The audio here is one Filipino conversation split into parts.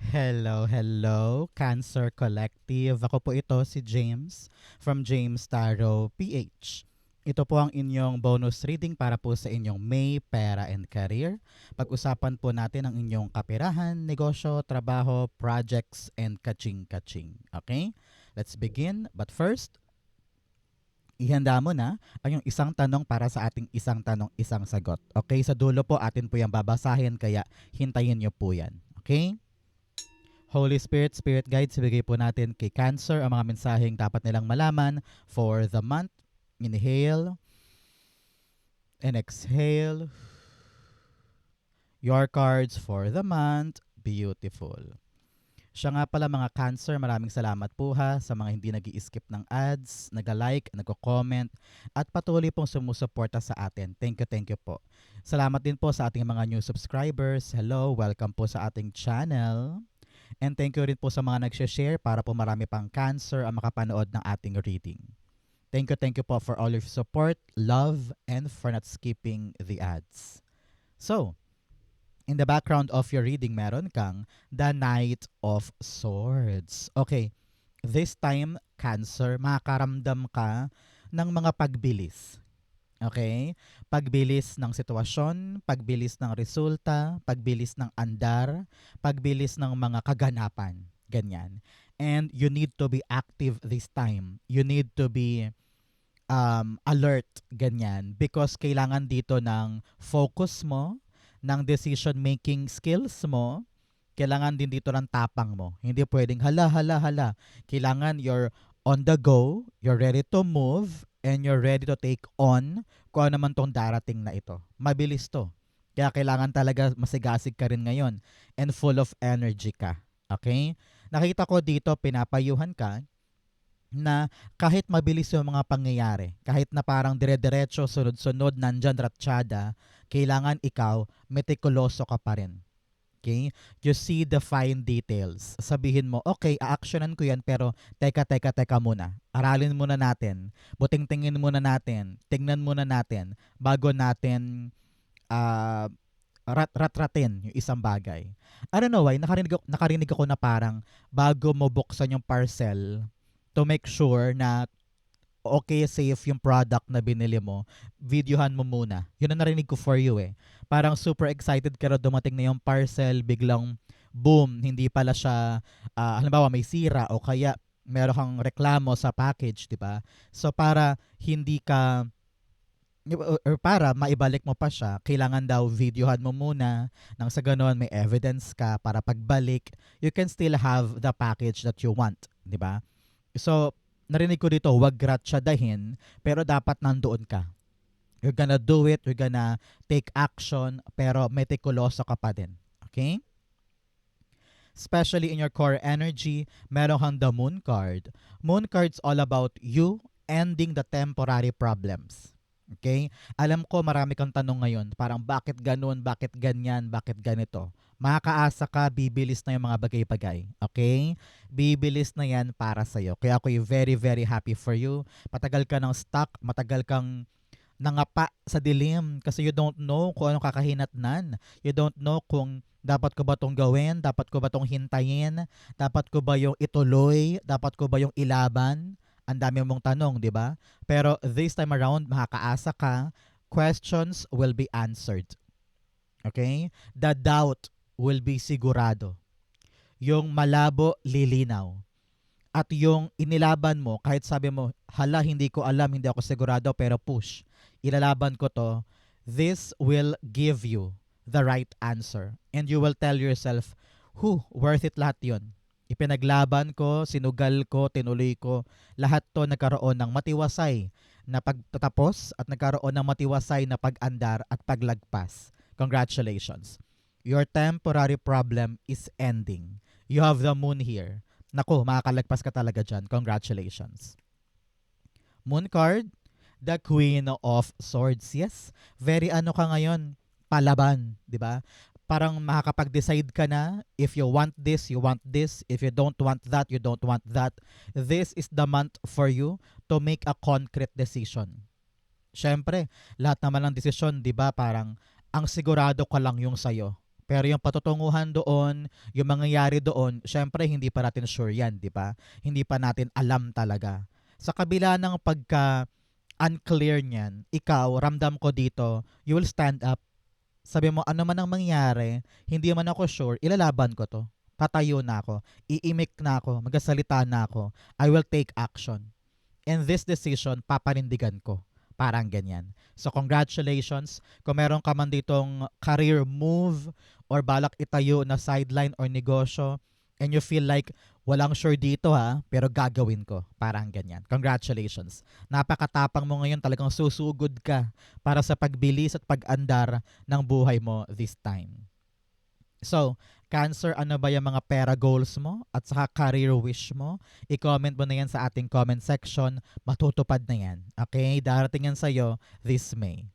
Hello, hello, Cancer Collective. Ako po ito si James from James Tarot PH. Ito po ang inyong bonus reading para po sa inyong May, Pera and Career. Pag-usapan po natin ang inyong kaperahan, negosyo, trabaho, projects, and kaching-kaching. Okay? Let's begin. But first, ihanda mo na ang yung isang tanong para sa ating isang tanong, isang sagot. Okay? Sa dulo po, atin po yung babasahin, kaya hintayin nyo po yan. Okay? Holy Spirit, Spirit Guides, ibigay po natin kay Cancer ang mga mensaheng dapat nilang malaman for the month. Inhale and exhale. Your cards for the month. Beautiful. Siya nga pala mga Cancer, maraming salamat po ha sa mga hindi nag-i-skip ng ads, nag-like, nag-comment, at patuloy pong sumusuporta sa atin. Thank you po. Salamat din po sa ating mga new subscribers. Hello, welcome po sa ating channel. And thank you rin po sa mga nag-share para po marami pang Cancer ang makapanood ng ating reading. Thank you po for all your support, love, and for not skipping the ads. So, in the background of your reading, meron kang the Knight of Swords. Okay, this time, Cancer, makakaramdam ka ng mga pagbilis. Okay? Pagbilis ng sitwasyon, pagbilis ng resulta, pagbilis ng andar, pagbilis ng mga kaganapan. Ganyan. And you need to be active this time. You need to be alert. Ganyan. Because kailangan dito ng focus mo, ng decision-making skills mo, kailangan din dito ng tapang mo. Hindi pwedeng hala. Kailangan you're on the go, you're ready to move, and you're ready to take on kung ano naman tong darating na ito. Mabilis to. Kaya kailangan talaga masigasig ka rin ngayon and full of energy ka. Okay? Nakita ko dito, pinapayuhan ka na kahit mabilis yung mga pangyayari, kahit na parang dire-diretso, sunod-sunod, nandyan, ratsyada, kailangan ikaw, metikuloso ka pa rin. Okay? You see the fine details. Sabihin mo, okay, a-actionan ko yan, pero teka muna. Aralin muna natin. Buting-tingin muna natin. Tingnan muna natin bago natin uh, ratratin yung isang bagay. I don't know why, nakarinig ako na parang bago mo buksan yung parcel to make sure na okay, safe yung product na binili mo, videohan mo muna. Yun ang narinig ko for you eh. Parang super excited ka raw dumating na yung parcel, biglang boom, hindi pala siya, halimbawa may sira o kaya meron kang reklamo sa package, di ba? So para hindi ka, or para maibalik mo pa siya, kailangan daw videohan mo muna nang sa ganoon may evidence ka para pagbalik, you can still have the package that you want, di ba? So, narinig ko dito, wag gratsyadahin, pero dapat nandoon ka. You're gonna do it, you're gonna take action, pero metikuloso ka pa din. Okay? Especially in your core energy, meron kang the Moon card. Moon card's all about you ending the temporary problems. Okay? Alam ko marami kang tanong ngayon, parang bakit ganun, bakit ganyan, bakit ganito. Makakaasa ka, bibilis na yung mga bagay-bagay. Okay? Bibilis na yan para sa'yo. Kaya ako'y very happy for you. Matagal ka ng stuck, matagal kang nangapa sa dilim kasi you don't know kung anong kakahinatnan. You don't know kung dapat ko ba itong gawin, dapat ko ba itong hintayin, dapat ko ba yung ituloy, dapat ko ba yung ilaban. Ang dami mong tanong, di ba? Pero this time around, makakaasa ka, questions will be answered. Okay? The doubt will be sigurado. Yung malabo, lilinaw. At yung inilaban mo, kahit sabi mo, hala, hindi ko alam, hindi ako sigurado, pero push. Ilalaban ko to. This will give you the right answer. And you will tell yourself, worth it lahat yun. Ipinaglaban ko, sinugal ko, tinuloy ko. Lahat to nagkaroon ng matiwasay na pagtatapos at nagkaroon ng matiwasay na pag-andar at paglagpas. Congratulations. Your temporary problem is ending. You have the moon here. Naku, makakalagpas ka talaga dyan. Congratulations. Moon card, the Queen of Swords. Yes, very ano ka ngayon, palaban, di ba? Parang makakapag-decide ka na, if you want this, you want this. If you don't want that, you don't want that. This is the month for you to make a concrete decision. Siyempre, lahat naman ng desisyon, di ba, parang ang sigurado ka lang yung sayo. Pero yung patutunguhan doon, yung mangyayari doon, syempre hindi pa natin sure yan, di ba? Hindi pa natin alam talaga. Sa kabila ng pagka-unclear niyan, ikaw, ramdam ko dito, you will stand up. Sabi mo, ano man ang mangyari, hindi man ako sure, ilalaban ko to. Tatayo na ako, iimik na ako, magasalita na ako. I will take action. And this decision, papanindigan ko. Parang ganyan. So congratulations. Kung meron ka man ditong career move or balak itayo na sideline or negosyo and you feel like walang sure dito ha, pero gagawin ko. Parang ganyan. Congratulations. Napakatapang mo ngayon, talagang susugod ka para sa pagbilis at pag-andar ng buhay mo this time. So, Cancer, ano ba yung mga pera goals mo at saka career wish mo? I-comment mo na yan sa ating comment section. Matutupad na yan. Okay? Darating yan sa'yo this May.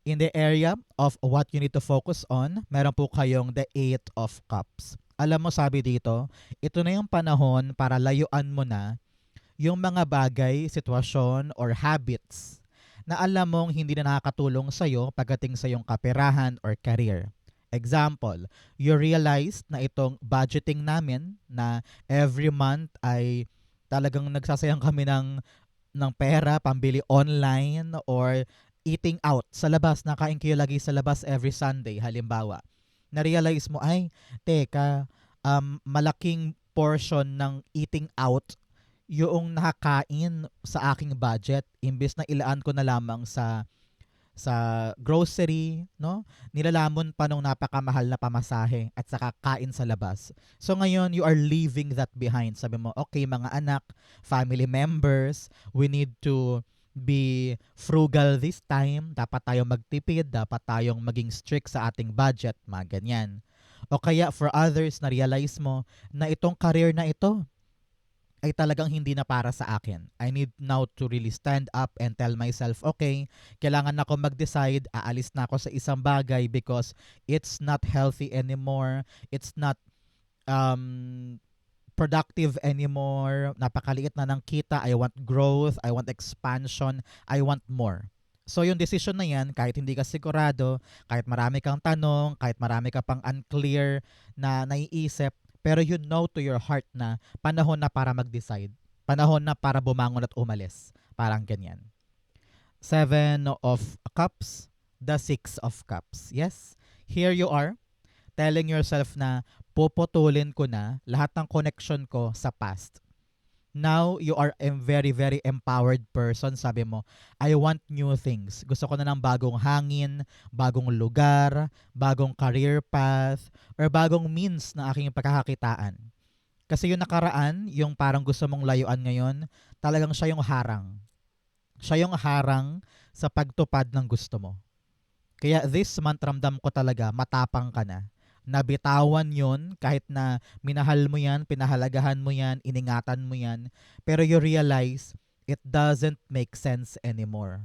In the area of what you need to focus on, meron po kayong the Eight of Cups. Alam mo, sabi dito, ito na yung panahon para layuan mo na yung mga bagay, sitwasyon, or habits na alam mong hindi na nakakatulong sa'yo pagdating sa yung kaperahan or career. Example, you realize na itong budgeting namin na every month ay talagang nagsasayang kami ng pera, pambili online or eating out sa labas. Nakain kayo lagi sa labas every Sunday, halimbawa. Na-realize mo, ay, teka, malaking portion ng eating out yung nakakain sa aking budget imbes na ilaan ko na lamang sa grocery, no? Nilalamon pa nung napakamahal na pamasahe at saka kain sa labas. So ngayon, you are leaving that behind. Sabi mo, okay mga anak, family members, we need to be frugal this time. Dapat tayong magtipid, dapat tayong maging strict sa ating budget, mga ganyan. O kaya for others, na-realize mo na itong career na ito, ay talagang hindi na para sa akin. I need now to really stand up and tell myself, okay, kailangan na ako mag-decide, aalis na ako sa isang bagay because it's not healthy anymore, it's not productive anymore, napakaliit na ng kita, I want growth, I want expansion, I want more. So yung decision na yan, kahit hindi ka sigurado, kahit marami kang tanong, kahit marami ka pang unclear na naiisip, pero you know to your heart na panahon na para mag-decide. Panahon na para bumangon at umalis. Parang ganyan. 7 of Cups, the 6 of Cups. Yes, here you are telling yourself na puputulin ko na lahat ng connection ko sa past. Now, you are a very, very empowered person. Sabi mo, I want new things. Gusto ko na ng bagong hangin, bagong lugar, bagong career path, or bagong means na aking pagkakakitaan. Kasi yung nakaraan, yung parang gusto mong layuan ngayon, talagang siya yung harang. Siya yung harang sa pagtupad ng gusto mo. Kaya this month, ramdam ko talaga, matapang ka na. Nabitawan yun kahit na minahal mo yan, pinahalagahan mo yan, iningatan mo yan. Pero you realize it doesn't make sense anymore.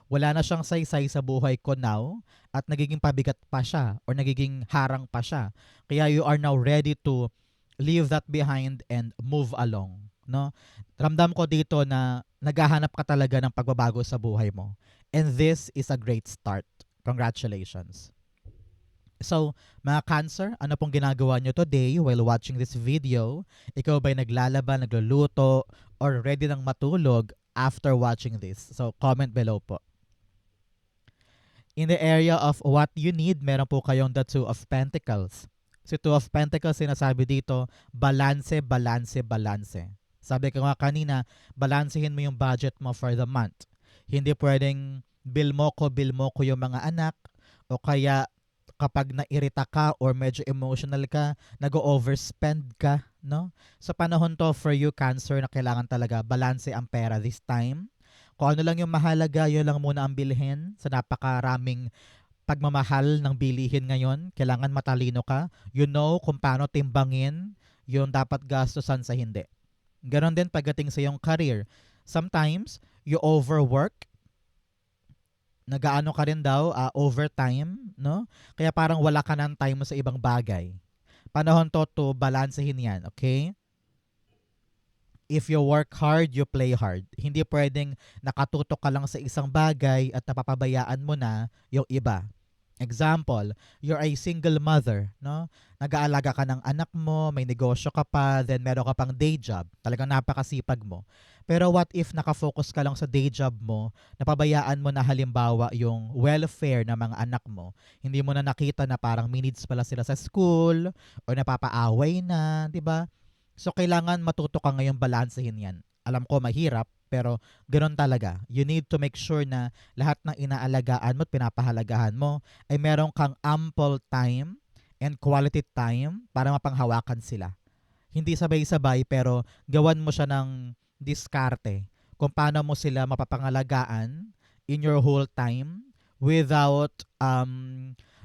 Wala na siyang saysay sa buhay ko now at nagiging pabigat pa siya or nagiging harang pa siya. Kaya you are now ready to leave that behind and move along. No? Ramdam ko dito na naghahanap ka talaga ng pagbabago sa buhay mo. And this is a great start. Congratulations. So, mga Cancer, ano pong ginagawa nyo today while watching this video? Ikaw ba'y naglalaba, nagluluto, or ready nang matulog after watching this? So, comment below po. In the area of what you need, meron po kayong the Two of Pentacles. Si Two of Pentacles, sinasabi dito, balanse, balanse, balanse. Sabi ko nga kanina, balansehin mo yung budget mo for the month. Hindi pwedeng bill mo ko yung mga anak, o kaya kapag nairita ka or medyo emotional ka, nag-overspend ka, no? Sa panahon to for you, Cancer, na kailangan talaga balanse ang pera this time. Kung ano lang yung mahalaga, yun lang muna ang bilhin sa napakaraming pagmamahal ng bilihin ngayon. Kailangan matalino ka. You know kung paano timbangin yung dapat gastusan sa hindi. Ganon din pagdating sa yung career. Sometimes, you overwork, nagaano ka rin daw, overtime, no? Kaya parang wala ka ng time sa ibang bagay. Panahon to balansehin yan, okay? If you work hard, you play hard. Hindi pwedeng nakatutok ka lang sa isang bagay at napapabayaan mo na yung iba. Example, you're a single mother, no? Nag-aalaga ka ng anak mo, may negosyo ka pa, then meron ka pang day job. Talagang napakasipag mo. Pero what if nakafocus ka lang sa day job mo, napabayaan mo na halimbawa yung welfare ng mga anak mo. Hindi mo na nakita na parang may needs pala sila sa school or napapaaway na, 'di ba? So kailangan matuto ka ngayong balansehin 'yan. Alam ko mahirap, pero ganoon talaga. You need to make sure na lahat ng inaalagaan mo at pinapahalagahan mo ay meron kang ample time and quality time para mapanghawakan sila. Hindi sabay-sabay pero gawan mo siya ng diskarte kung paano mo sila mapapangalagaan in your whole time without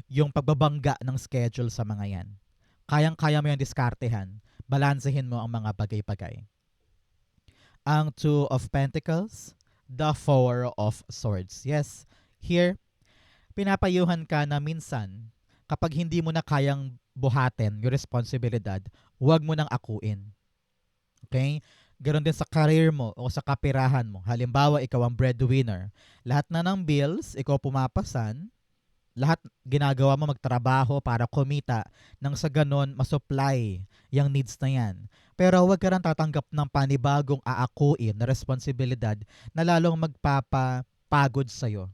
yung pagbabangga ng schedule sa mga yan. Kayang-kaya mo yung diskartehan. Balansehin mo ang mga bagay-bagay. Ang Two of Pentacles, the Four of Swords. Yes, here, pinapayuhan ka na minsan, kapag hindi mo na kayang buhatin yung responsibilidad, huwag mo nang akuin. Okay? Ganon din sa career mo o sa kapirahan mo. Halimbawa, ikaw ang breadwinner. Lahat na ng bills, ikaw pumapasan, lahat ginagawa mo magtrabaho para kumita nang sa ganon masupply yung needs na yan. Pero huwag ka rin tatanggap ng panibagong aakuin na responsibilidad na lalong magpapapagod sa'yo.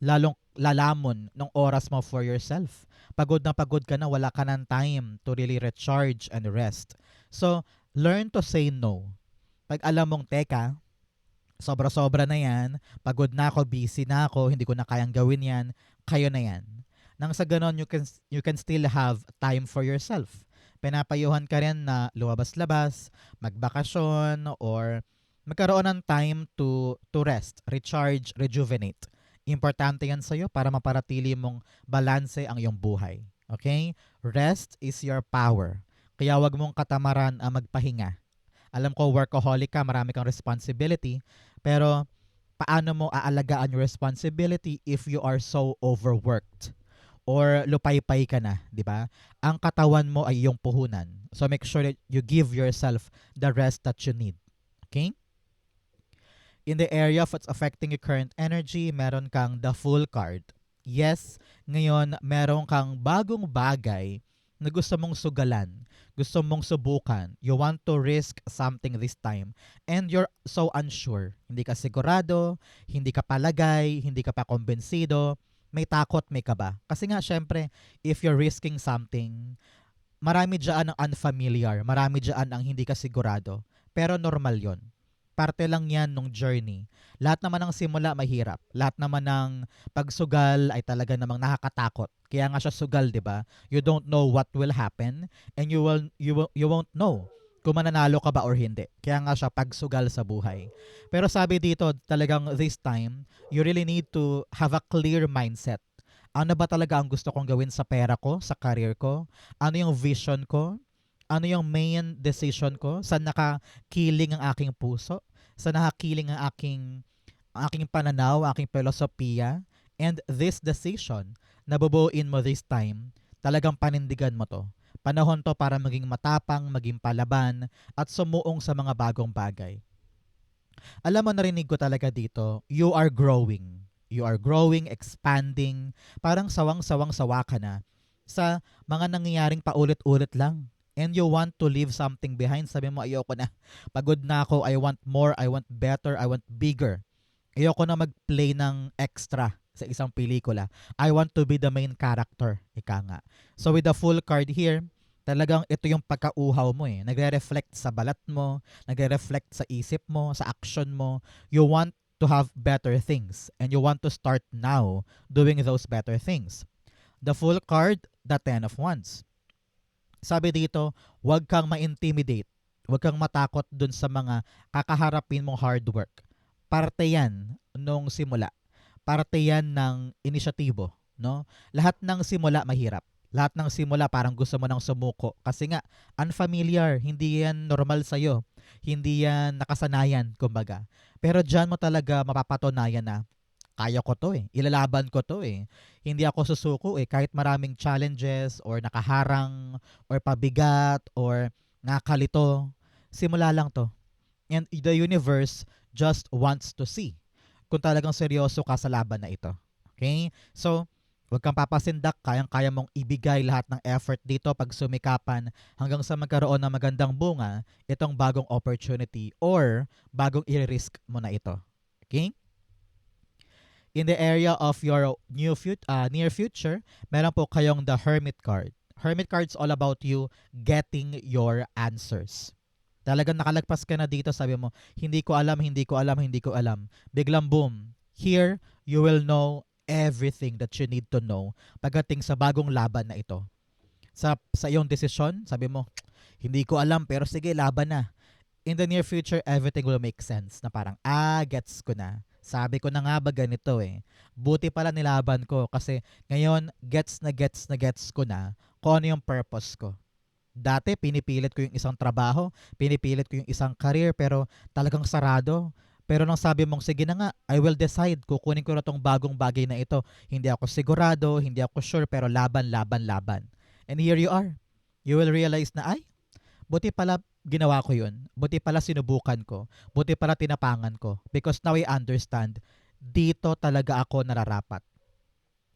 Lalong lalamon ng oras mo for yourself. Pagod na pagod ka na, wala ka ng time to really recharge and rest. So, learn to say no. Pag alam mong, teka, sobra-sobra na yan, pagod na ako, busy na ako, hindi ko na kayang gawin yan, kayo na yan. Nang sa ganon, you can still have time for yourself. Pinapayuhan ka rin na lumabas-labas, magbakasyon, or magkaroon ng time to rest, recharge, rejuvenate. Importante yan sa'yo para maparatili mong balanse ang iyong buhay. Okay? Rest is your power. Kaya wag mong katamaran ang magpahinga. Alam ko workaholic ka, marami kang responsibility, pero paano mo aalagaan your responsibility if you are so overworked or lupaypay ka na, di ba? Ang katawan mo ay iyong puhunan. So make sure that you give yourself the rest that you need. Okay? In the area of what's affecting your current energy, meron kang the Fool card. Yes, ngayon meron kang bagong bagay na gusto mong sugalan, gusto mong subukan. You want to risk something this time and you're so unsure. Hindi ka sigurado, hindi ka palagay, hindi ka pa kumbensido, may takot, may kaba. Kasi nga syempre, if you're risking something, marami dyan ang unfamiliar, marami dyan ang hindi ka sigurado. Pero normal yon. Parte lang yan nung journey. Lahat naman ng simula mahirap. Lahat naman ng pagsugal ay talaga namang nakakatakot. Kaya nga siya sugal, 'di ba? You don't know what will happen and you won't know kung mananalo ka ba or hindi. Kaya nga siya pagsugal sa buhay. Pero sabi dito, talagang this time, you really need to have a clear mindset. Ano ba talaga ang gusto kong gawin sa pera ko, sa career ko? Ano yung vision ko? Ano yung main decision ko? Saan nakakiling ang aking puso? Saan nakakiling ang aking pananaw, aking filosofiya? And this decision na bubuuin mo this time, talagang panindigan mo to. Panahon to para maging matapang, maging palaban, at sumuong sa mga bagong bagay. Alam mo, narinig ko talaga dito, you are growing. You are growing, expanding. Parang sawang-sawang-sawa ka na sa mga nangyayaring paulit-ulit lang. And you want to leave something behind. Sabi mo, ayoko na. Pagod na ako. I want more. I want better. I want bigger. Ayoko na mag-play ng extra sa isang pelikula. I want to be the main character. Ika nga. So with the full card here, talagang ito yung pagkauhaw mo eh. Nagre-reflect sa balat mo, nagre-reflect sa isip mo, sa action mo. You want to have better things and you want to start now doing those better things. The full card, the Ten of Wands. Sabi dito, huwag kang ma-intimidate. Huwag kang matakot dun sa mga kakaharapin mong hard work. Parte yan nung simula. Parte yan ng inisyatibo. No? Lahat ng simula mahirap. Lahat ng simula parang gusto mo nang sumuko. Kasi nga, unfamiliar. Hindi yan normal sa'yo. Hindi yan nakasanayan, kumbaga. Pero dyan mo talaga mapapatunayan na kaya ko to eh. Ilalaban ko to eh. Hindi ako susuko eh. Kahit maraming challenges or nakaharang or pabigat or nakalito. Simula lang to. And the universe just wants to see kung talagang seryoso ka sa laban na ito. Okay? So, Huwag kang papasindak, kayang-kaya mong ibigay lahat ng effort dito pag sumikapan hanggang sa magkaroon ng magandang bunga itong bagong opportunity or bagong i-risk mo na ito. Okay? In the area of your near future, meron po kayong the Hermit card. Hermit card is all about you getting your answers. Talagang nakalagpas ka na dito, sabi mo, hindi ko alam, hindi ko alam, hindi ko alam. Biglang boom. Here, you will know everything that you need to know pagdating sa bagong laban na ito. Sa iyong desisyon, sabi mo, hindi ko alam pero sige, laban na. In the near future, everything will make sense. Na parang, gets ko na. Sabi ko na nga ba ganito eh. Buti pala nilaban ko kasi ngayon, gets na gets na gets ko na kung ano yung purpose ko. Dati, pinipilit ko yung isang trabaho, pinipilit ko yung isang career, pero talagang sarado. Pero nang sabi mong, sige na nga, I will decide, kukunin ko na tong bagong bagay na ito. Hindi ako sigurado, hindi ako sure, pero laban, laban, laban. And here you are. You will realize na, buti pala ginawa ko yun. Buti pala sinubukan ko. Buti pala tinapangan ko. Because now I understand, dito talaga ako nararapat.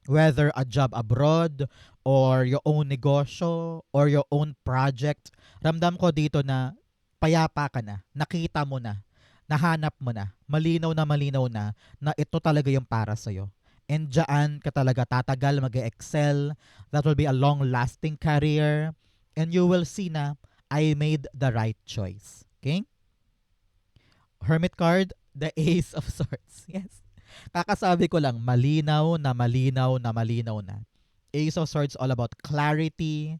Whether a job abroad or your own negosyo or your own project, ramdam ko dito na payapa ka na, nakita mo na, nahanap mo na malinaw na ito talaga yung para sa'yo. And dyan ka talaga tatagal, mag-excel, that will be a long-lasting career, and you will see na I made the right choice. Okay? Hermit card, the Ace of Swords. Yes. Kakasabi ko lang, malinaw na malinaw na malinaw na. Ace of Swords all about clarity,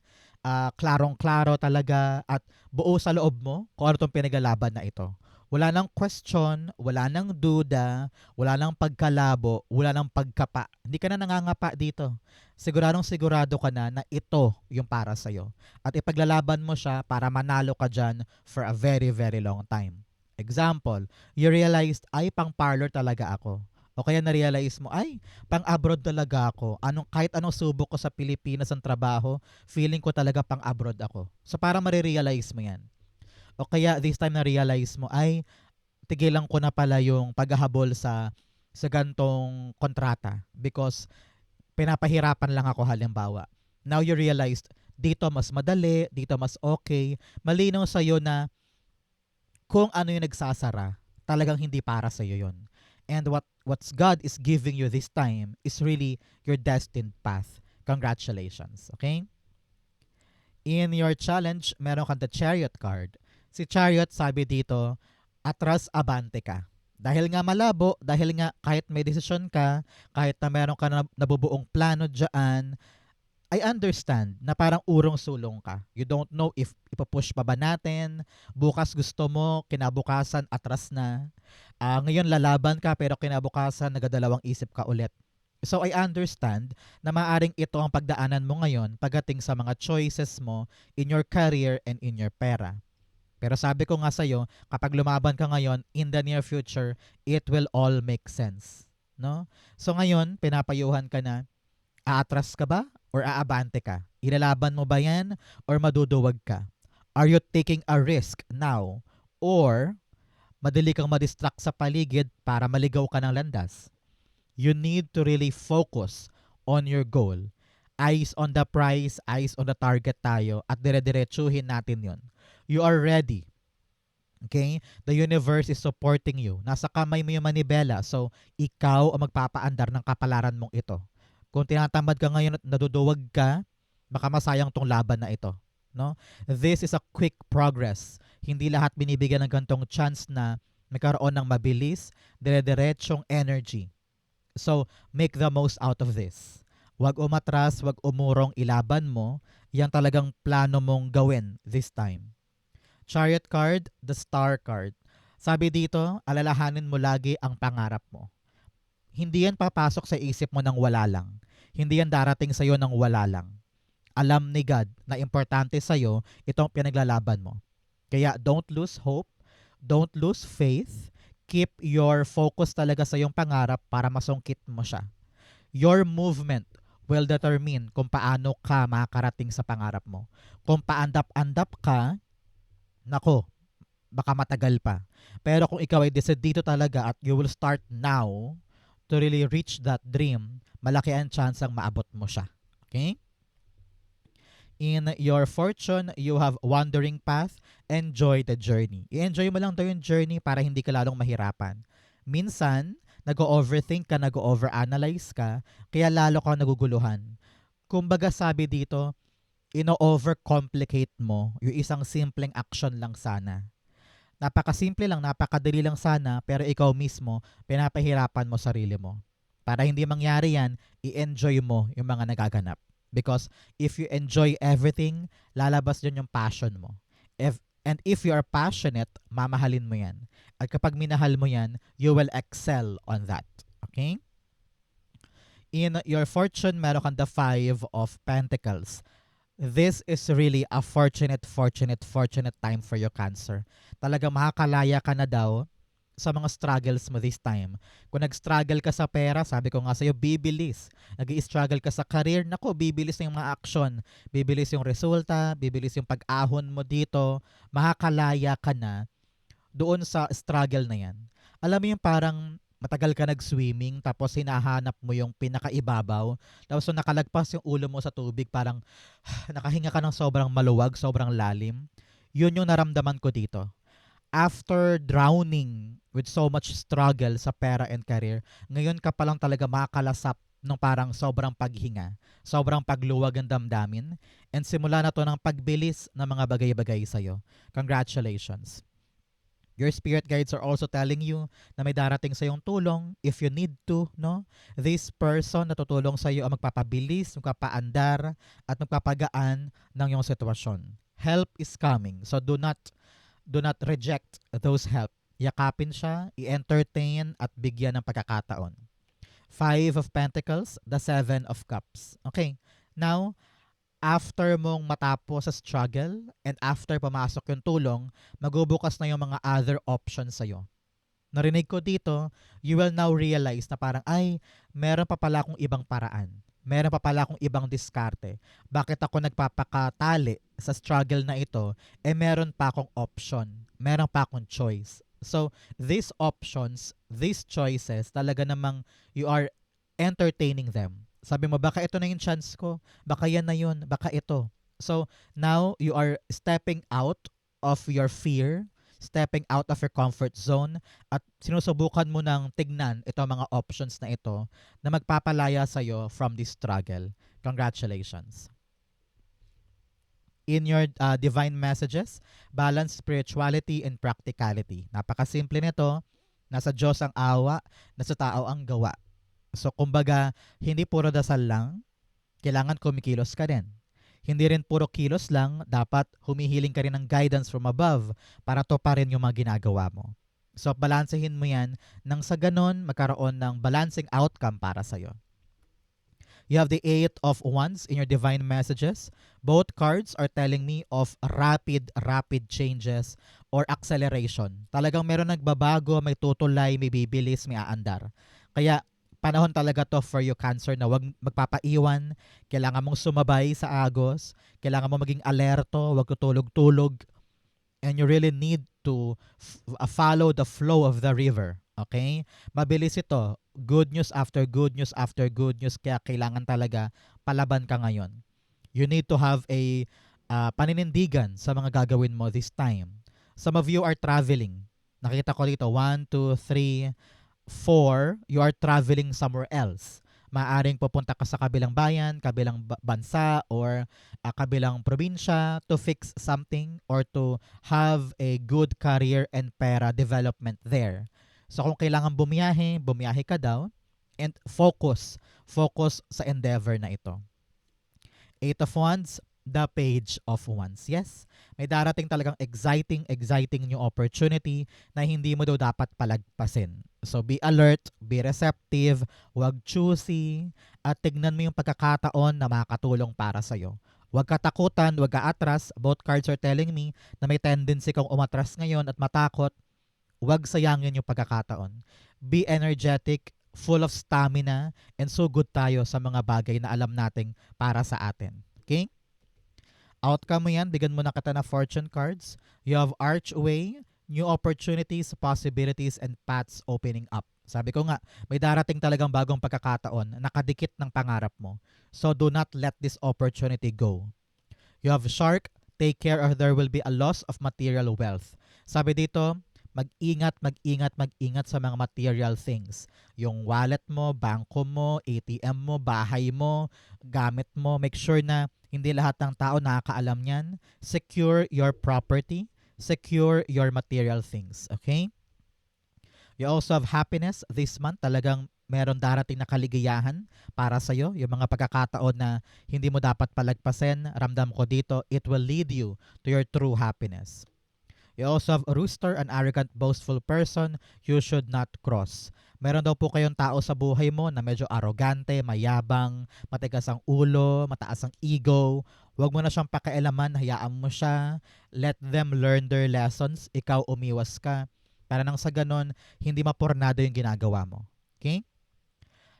klarong-klaro talaga, at buo sa loob mo kung ano itong pinaglalaban na ito. Wala nang question, wala nang duda, wala nang pagkalabo, wala nang pagkapa. Hindi ka na nangangapa dito. Siguradong sigurado ka na ito yung para sa'yo. At ipaglalaban mo siya para manalo ka dyan for a very, very long time. Example, you realized, pang parlor talaga ako. O kaya na-realize mo, pang-abroad talaga ako. Kahit anong subok ko sa Pilipinas ang trabaho, feeling ko talaga pang-abroad ako. So parang marirealize mo yan. O kaya this time na-realize mo, tigilan ko na pala yung paghahabol sa gantong kontrata because pinapahirapan lang ako halimbawa. Now you realized, dito mas madali, dito mas okay. Malinaw sa'yo na kung ano yung nagsasara, talagang hindi para sa'yo yun. And what's God is giving you this time is really your destined path. Congratulations. Okay? In your challenge, meron kang the Chariot card. Si Chariot, sabi dito, atras abante ka. Dahil nga malabo, dahil nga kahit may desisyon ka, kahit na meron ka na nabubuong plano dyan, I understand na parang urong-sulong ka. You don't know if ipapush pa ba natin, bukas gusto mo, kinabukasan atras na. Ngayon lalaban ka pero kinabukasan nagadalawang isip ka ulit. So I understand na maaring ito ang pagdaanan mo ngayon pagdating sa mga choices mo in your career and in your pera. Pero sabi ko nga sa'yo, kapag lumaban ka ngayon, in the near future, it will all make sense. No? So ngayon, pinapayuhan ka na, aatras ka ba or aabante ka? Ilalaban mo ba yan or maduduwag ka? Are you taking a risk now or madali kang madistract sa paligid para maligaw ka ng landas? You need to really focus on your goal. Eyes on the prize, eyes on the target tayo at dire-diretsuhin natin yon. You are ready. Okay? The universe is supporting you. Nasa kamay mo yung manibela. So, ikaw ang magpapaandar ng kapalaran mong ito. Kung tinatamad ka ngayon at naduduwag ka, baka masayang tong laban na ito. No? This is a quick progress. Hindi lahat binibigyan ng gantong chance na magkaroon ng mabilis, dire-diretsong energy. So, make the most out of this. Wag umatras, wag umurong, ilaban mo. Yan talagang plano mong gawin this time. Chariot card, the Star card. Sabi dito, alalahanin mo lagi ang pangarap mo. Hindi yan papasok sa isip mo nang wala lang. Hindi yan darating sa'yo nang wala lang. Alam ni God na importante sa'yo itong pinaglalaban mo. Kaya don't lose hope, don't lose faith, keep your focus talaga sa iyong pangarap para masungkit mo siya. Your movement will determine kung paano ka makakarating sa pangarap mo. Kung paandap-andap ka, nako, baka matagal pa. Pero kung ikaw ay decidido talaga at you will start now to really reach that dream, malaki ang chance ang maabot mo siya. Okay? In your fortune, you have wandering path. Enjoy the journey. I-enjoy mo lang daw yung journey para hindi ka lalong mahirapan. Minsan, nag-overthink ka, nag-overanalyze ka, kaya lalo ka naguguluhan. Kumbaga sabi dito, ino-overcomplicate mo yung isang simpleng action lang sana. Napakasimple lang, napakadali lang sana, pero ikaw mismo, pinapahirapan mo sarili mo. Para hindi mangyari yan, i-enjoy mo yung mga nagaganap. Because if you enjoy everything, lalabas dyan yung passion mo. And if you are passionate, mamahalin mo yan. At kapag minahal mo yan, you will excel on that. Okay? In your fortune, meron kang the Five of Pentacles. This is really a fortunate time for your Cancer. Talagang makakalaya ka na daw sa mga struggles mo this time. Kung nag-struggle ka sa pera, sabi ko nga sa'yo, bibilis. Nag-i-struggle ka sa career, nako, bibilis na yung mga action. Bibilis yung resulta, bibilis yung pag-ahon mo dito. Makakalaya ka na doon sa struggle na yan. Alam mo yung parang matagal ka nag-swimming tapos hinahanap mo yung pinakaibabaw tapos so nakalagpas yung ulo mo sa tubig parang nakahinga ka ng sobrang maluwag, sobrang lalim. Yun yung naramdaman ko dito. After drowning with so much struggle sa pera and career, ngayon ka palang talaga makakalasap ng parang sobrang paghinga, sobrang pagluwag ang damdamin, and simula na to ng pagbilis ng mga bagay-bagay sa'yo. Congratulations. Your spirit guides are also telling you na may darating sa iyong tulong if you need to, no? This person na tutulong sa iyo ang magpapabilis, magpapaandar, at magpapagaan ng iyong sitwasyon. Help is coming. So do not reject those help. Yakapin siya, i-entertain at bigyan ng pagkakataon. Five of Pentacles, the Seven of Cups. Okay. Now, after mong matapos sa struggle and after pumasok yung tulong, magbubukas na yung mga other options sa'yo. Narinig ko dito, you will now realize na parang, ay, meron pa pala akong ibang paraan. Meron pa pala akong ibang diskarte. Bakit ako nagpapakatali sa struggle na ito? Meron pa akong option. Meron pa akong choice. So, these options, these choices, talaga namang you are entertaining them. Sabi mo, baka ito na yung chance ko. Baka yan na yun. Baka ito. So, now you are stepping out of your fear, stepping out of your comfort zone, at sinusubukan mo ng tignan ito mga options na ito na magpapalaya sa'yo from this struggle. Congratulations. In your divine messages, balance spirituality and practicality. Napakasimple nito. Nasa Diyos ang awa, nasa tao ang gawa. So, kumbaga, hindi puro dasal lang, kailangan kumikilos ka din. Hindi rin puro kilos lang, dapat humihiling ka rin ng guidance from above para to pa rin yung mga ginagawa mo. So, balansehin mo yan nang sa ganon magkaroon ng balancing outcome para sa'yo. You have the Eight of Wands in your divine messages. Both cards are telling me of rapid changes or acceleration. Talagang meron nagbabago, may tutulay, may bibilis, may aandar. Kaya, panahon talaga to for you Cancer na wag magpapaiwan, kailangan mong sumabay sa agos, kailangan mo maging alerto, wag tutulog-tulog, and you really need to follow the flow of the river. Okay? Mabilis ito. Good news after good news after good news, kaya kailangan talaga palaban ka ngayon. You need to have a paninindigan sa mga gagawin mo this time. Some of you are traveling. Nakita ko dito, 1, 2, 3, 4, you are traveling somewhere else. Maaring pupunta ka sa kabilang bayan, kabilang bansa, or kabilang probinsya to fix something or to have a good career and pera development there. So kung kailangan bumiyahe ka daw, and focus sa endeavor na ito. Eight of Wands, the Page of Wands. Yes, may darating talagang exciting new opportunity na hindi mo daw dapat palagpasin. So be alert, be receptive, wag choosy, at tignan mo yung pagkakataon na makakatulong para sa'yo. Huwag katakutan, huwag kaatras. Both cards are telling me na may tendency kang umatras ngayon at matakot. Huwag sayangin yung pagkakataon. Be energetic, full of stamina, and so good tayo sa mga bagay na alam nating para sa atin. Okay? Outcome mo yan, bigyan mo na kita na fortune cards. You have archway, new opportunities, possibilities, and paths opening up. Sabi ko nga, may darating talagang bagong pagkakataon, nakadikit ng pangarap mo. So do not let this opportunity go. You have shark, take care or there will be a loss of material wealth. Sabi dito, mag-ingat, mag-ingat, mag-ingat sa mga material things. Yung wallet mo, bangko mo, ATM mo, bahay mo, gamit mo, make sure na hindi lahat ng tao nakakaalam yan. Secure your property, secure your material things, okay? You also have happiness this month. Talagang meron darating na kaligayahan para sa'yo. Yung mga pagkakataon na hindi mo dapat palagpasin, ramdam ko dito, it will lead you to your true happiness. You also have a rooster, an arrogant, boastful person you should not cross. Meron daw po kayong tao sa buhay mo na medyo arrogante, mayabang, matigas ang ulo, mataas ang ego. Huwag mo na siyang pakialaman, hayaan mo siya. Let them learn their lessons. Ikaw umiwas ka. Para nang sa ganon, hindi mapornado yung ginagawa mo. Okay?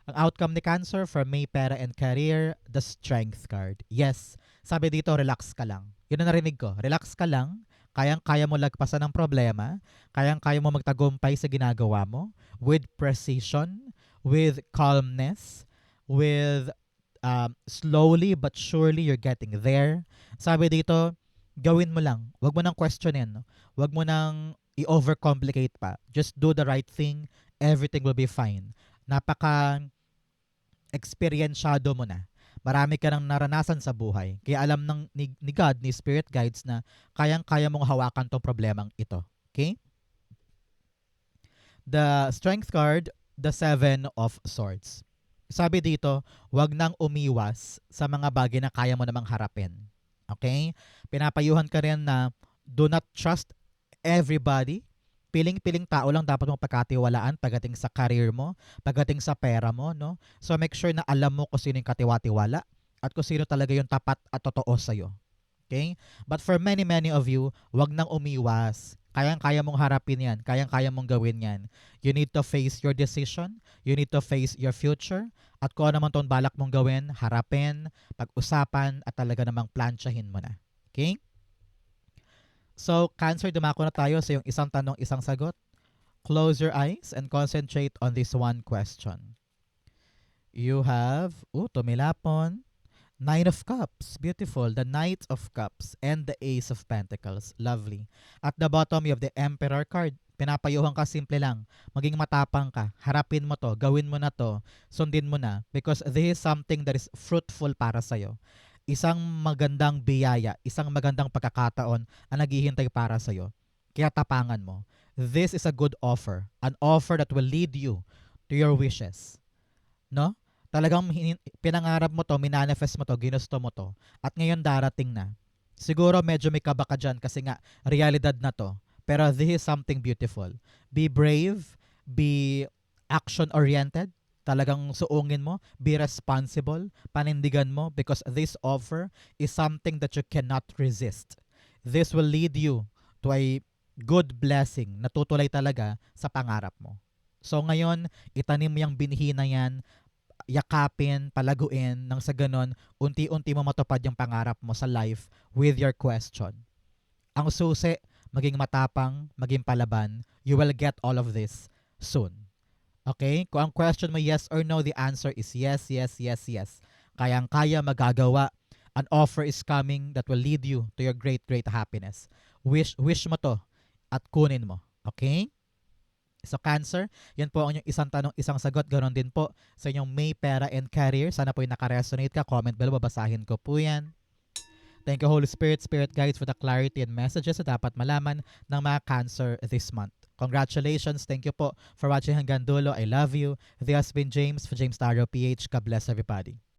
Ang outcome ni Cancer for May, Pera, and Career, the Strength card. Yes, sabi dito, relax ka lang. Yun ang narinig ko. Relax ka lang. Kayang-kaya mo lagpasan ng problema. Kayang-kaya mo magtagumpay sa ginagawa mo with precision, with calmness, with slowly but surely you're getting there. Sabi dito, gawin mo lang. Huwag mo nang questionin. Huwag mo nang i-overcomplicate pa. Just do the right thing. Everything will be fine. Napaka-experiensyado mo na. Marami ka nang naranasan sa buhay. Kaya alam ni God, ni Spirit Guides na kayang-kaya mong hawakan tong problemang ito. Okay? The Strength card, the Seven of Swords. Sabi dito, wag nang umiwas sa mga bagay na kaya mo namang harapin. Okay? Pinapayuhan ka rin na do not trust everybody. Piling-piling tao lang dapat mong pagkatiwalaan pagdating sa career mo, pagdating sa pera mo, no? So make sure na alam mo kung sino yung katiwa-tiwala at kung sino talaga yung tapat at totoo sa'yo. Okay? But for many, many of you, wag nang umiwas. Kayang-kaya mong harapin yan. Kayang-kaya mong gawin yan. You need to face your decision. You need to face your future. At kung ano man itong balak mong gawin, harapin, pag-usapan, at talaga namang plansyahin mo na. Okay? So, Cancer, dumako na tayo sa yung isang tanong, isang sagot. Close your eyes and concentrate on this one question. You have, tumilapon, Nine of Cups. Beautiful. The Knight of Cups and the Ace of Pentacles. Lovely. At the bottom, you have the Emperor card. Pinapayuhan ka, simple lang. Maging matapang ka. Harapin mo to. Gawin mo na to. Sundin mo na. Because this is something that is fruitful para sa'yo. Isang magandang biyaya, isang magandang pagkakataon ang naghihintay para sa'yo. Kaya tapangan mo. This is a good offer. An offer that will lead you to your wishes. No? Talagang pinangarap mo to, minanifest mo to, ginusto mo to. At ngayon darating na. Siguro medyo may kaba ka dyan kasi nga realidad na to. Pero this is something beautiful. Be brave, be action-oriented, talagang suungin mo, be responsible, panindigan mo because this offer is something that you cannot resist. This will lead you to a good blessing na tutulay talaga sa pangarap mo. So ngayon, itanim mo yung binhi na yan, yakapin, palaguin, nang sa ganon, unti-unti mo matupad yung pangarap mo sa life with your question. Ang susi, maging matapang, maging palaban, you will get all of this soon. Okay? Kung ang question mo yes or no, the answer is yes, yes, yes, yes. Kayang-kaya, magagawa. An offer is coming that will lead you to your great, great happiness. Wish mo to at kunin mo. Okay? So Cancer, yan po ang inyong isang tanong, isang sagot. Ganon din po sa inyong May, Pera, and Career. Sana po yung nakaresonate ka. Comment below, babasahin ko po yan. Thank you Holy Spirit, Spirit Guides for the clarity and messages na dapat malaman ng mga Cancer this month. Congratulations. Thank you po for watching hanggang dulo. I love you. This has been James for James Taro PH. God bless everybody.